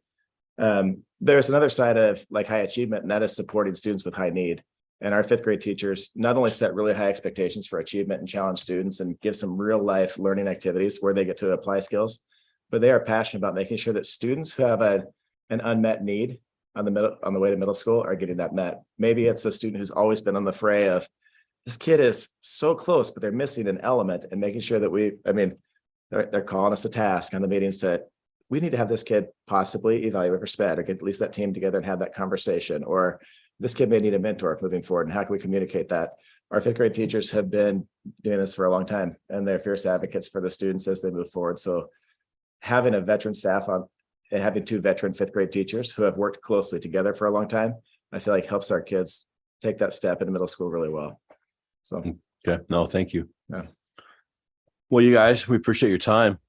There's another side of like high achievement, and that is supporting students with high need. And our fifth grade teachers not only set really high expectations for achievement and challenge students and give some real life learning activities where they get to apply skills, but they are passionate about making sure that students who have an unmet need on the way to middle school are getting that met. Maybe it's a student who's always been on the fray of this kid is so close, but they're missing an element, and making sure that they're calling us to task on the meetings we need to have this kid possibly evaluate for SPED or get at least that team together and have that conversation, or this kid may need a mentor moving forward, and how can we communicate that? Our fifth grade teachers have been doing this for a long time, and they're fierce advocates for the students as they move forward. So having a veteran staff having two veteran fifth grade teachers who have worked closely together for a long time, I feel like helps our kids take that step into middle school really well. So, Okay. No, thank you. Yeah. Well, you guys, we appreciate your time.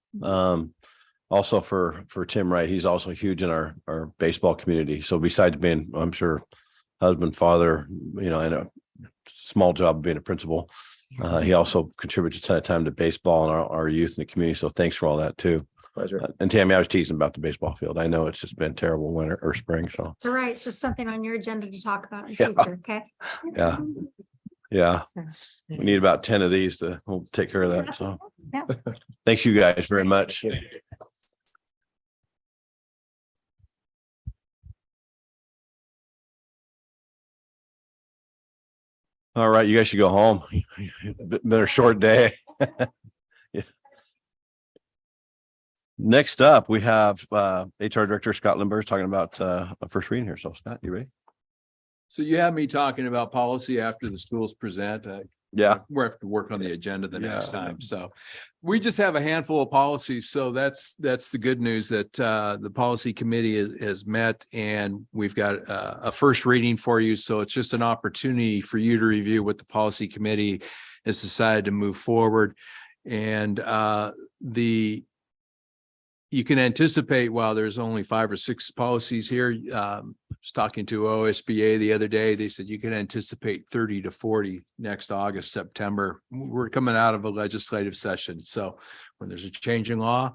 Also for Tim Wright, he's also huge in our baseball community. So besides being, I'm sure, husband, father, and a small job of being a principal, he also contributes a ton of time to baseball and our youth in the community. So thanks for all that too. it's a pleasure. And Tammy, I was teasing about the baseball field. I know it's just been terrible winter or spring. So It's all right. It's just something on your agenda to talk about in the Yeah. future, okay? yeah, we need about 10 of these we'll take care of that. So Yeah. thanks you guys very much. All right, you guys should go home. Been a short day. Yeah. Next up, we have HR Director Scott Lindbergh talking about a first reading here. So Scott, you ready? So you have me talking about policy after the schools present. Yeah. We're have to work on the agenda the next Yeah. time. So we just have a handful of policies. So that's the good news that the policy committee has met, and we've got a first reading for you. So it's just an opportunity for you to review what the policy committee has decided to move forward. And you can anticipate, while there's only 5 or 6 policies here, I was talking to OSBA the other day, they said you can anticipate 30 to 40 next August, September. We're coming out of a legislative session. So when there's a change in law,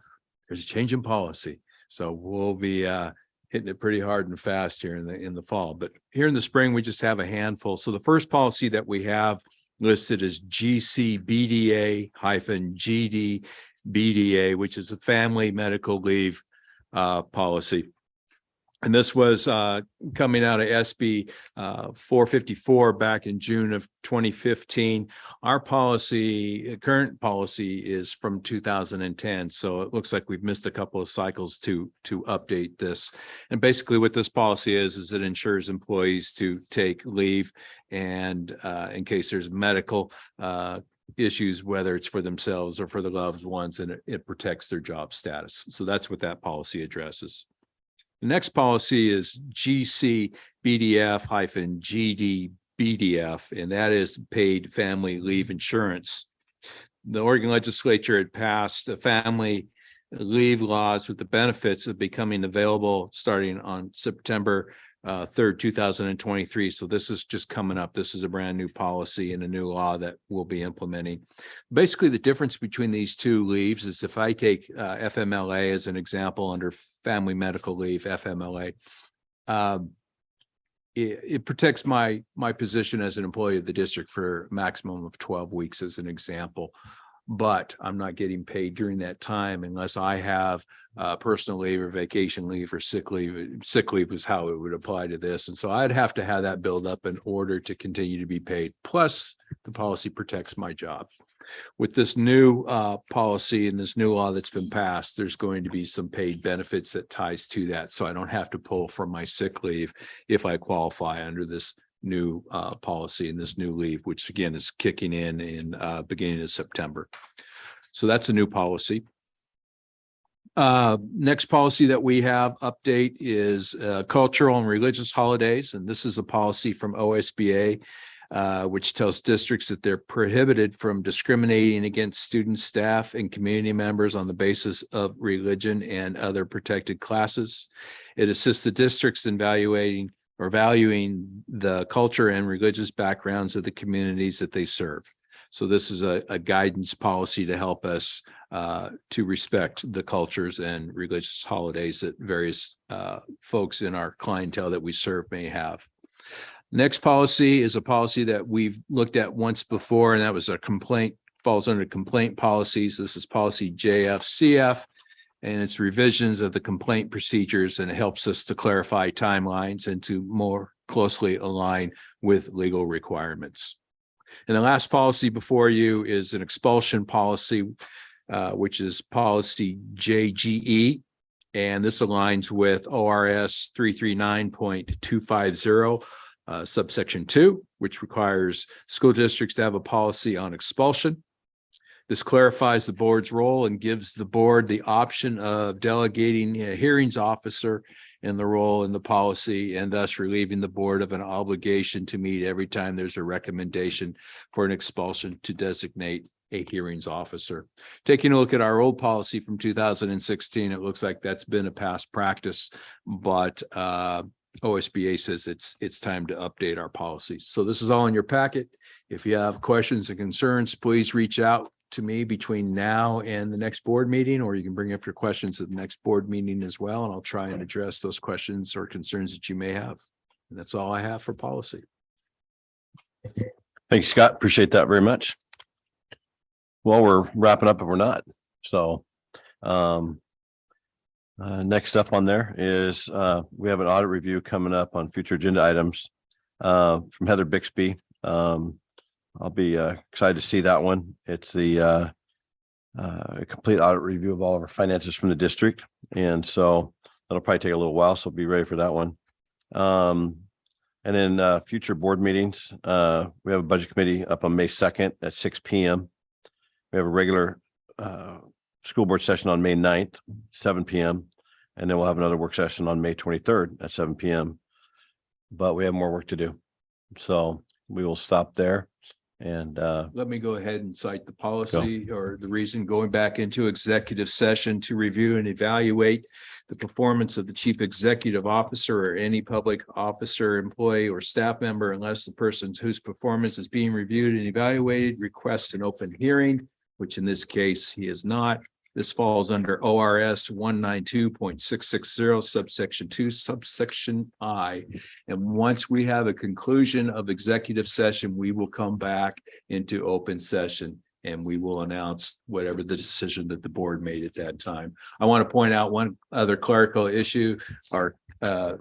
there's a change in policy. So we'll be hitting it pretty hard and fast here in the fall. But here in the spring, we just have a handful. So the first policy that we have listed is GCBDA-GD BDA, which is a family medical leave policy. And this was coming out of SB 454 back in June of 2015. Our policy, current policy is from 2010. So it looks like we've missed a couple of cycles to update this. And basically what this policy is it ensures employees to take leave and in case there's medical issues, whether it's for themselves or for the loved ones, and it protects their job status. So that's what that policy addresses. The next policy is GC-BDF-GD-BDF, and that is paid family leave insurance. The Oregon legislature had passed a family leave laws with the benefits of becoming available starting on September 3rd, 2023. So this is just coming up. This is a brand new policy and a new law that we'll be implementing. Basically, the difference between these two leaves is if I take FMLA as an example under family medical leave, FMLA, it protects my position as an employee of the district for a maximum of 12 weeks as an example. But I'm not getting paid during that time unless I have personal leave or vacation leave or sick leave. Sick leave is how it would apply to this. And so I'd have to have that build up in order to continue to be paid. Plus, the policy protects my job. With this new policy and this new law that's been passed, there's going to be some paid benefits that ties to that. So I don't have to pull from my sick leave if I qualify under this new policy and this new leave, which again is kicking in beginning of September. So that's a new policy. Next policy that we have update is cultural and religious holidays. And this is a policy from OSBA, which tells districts that they're prohibited from discriminating against students, staff, and community members on the basis of religion and other protected classes. It assists the districts in valuing the culture and religious backgrounds of the communities that they serve. So this is a guidance policy to help us to respect the cultures and religious holidays that various folks in our clientele that we serve may have. Next policy is a policy that we've looked at once before, and that was a complaint, falls under complaint policies. This is policy JFCF. And it's revisions of the complaint procedures, and it helps us to clarify timelines and to more closely align with legal requirements. And the last policy before you is an expulsion policy, which is policy JGE. And this aligns with ORS 339.250, subsection 2, which requires school districts to have a policy on expulsion. This clarifies the board's role and gives the board the option of delegating a hearings officer in the role in the policy, and thus relieving the board of an obligation to meet every time there's a recommendation for an expulsion to designate a hearings officer. Taking a look at our old policy from 2016, it looks like that's been a past practice, but OSBA says it's time to update our policy. So this is all in your packet. If you have questions and concerns, please reach out to me between now and the next board meeting, or you can bring up your questions at the next board meeting as well, and I'll try and address those questions or concerns that you may have. And that's all I have for policy. Thank you, Scott. Appreciate that very much. Well, we're wrapping up, but we're not. So next up on there is we have an audit review coming up on future agenda items from Heather Bixby. I'll be excited to see that one. It's the complete audit review of all of our finances from the district. And so that'll probably take a little while. So be ready for that one. And then future board meetings, we have a budget committee up on May 2nd at 6 p.m. We have a regular school board session on May 9th, 7 p.m. And then we'll have another work session on May 23rd at 7 p.m. But we have more work to do. So we will stop there. And let me go ahead and cite the policy or the reason going back into executive session to review and evaluate the performance of the chief executive officer or any public officer, employee, or staff member, unless the person whose performance is being reviewed and evaluated requests an open hearing, which in this case he is not. This falls under ORS 192.660 subsection 2 subsection I. And once we have a conclusion of executive session, we will come back into open session and we will announce whatever the decision that the board made at that time. I want to point out one other clerical issue. Our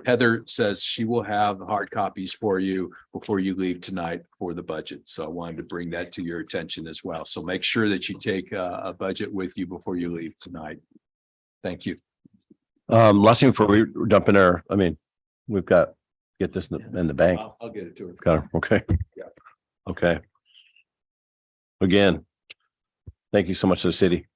Heather says she will have hard copies for you before you leave tonight for the budget. So I wanted to bring that to your attention as well. So make sure that you take a budget with you before you leave tonight. Thank you. Last thing before we dump in there, I mean, we've got, get this in the bank. I'll get it to her. Got it. Okay. Yeah. Okay. Again, thank you so much to the city.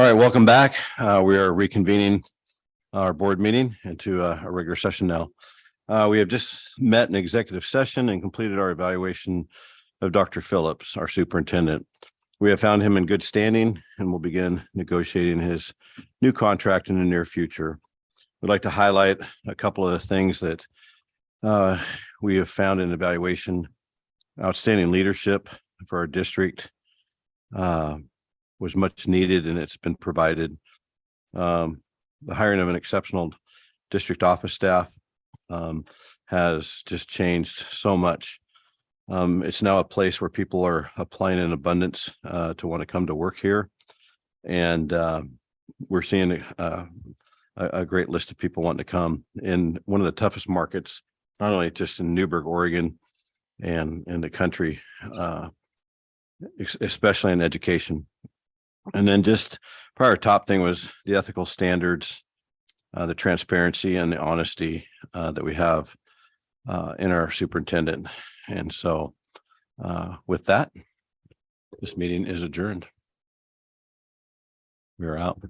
All right, welcome back. We are reconvening our board meeting into a regular session now. We have just met in executive session and completed our evaluation of Dr. Phillips, our superintendent. We have found him in good standing and will begin negotiating his new contract in the near future. We'd like to highlight a couple of the things that we have found in evaluation. Outstanding leadership for our district was much needed and it's been provided. The hiring of an exceptional district office staff has just changed so much. It's now a place where people are applying in abundance to want to come to work here. And we're seeing a great list of people wanting to come in one of the toughest markets, not only just in Newburgh, Oregon, and in the country, especially in education. And then just probably our top thing was the ethical standards, the transparency and the honesty that we have in our superintendent. And so with that, this meeting is adjourned. We're out.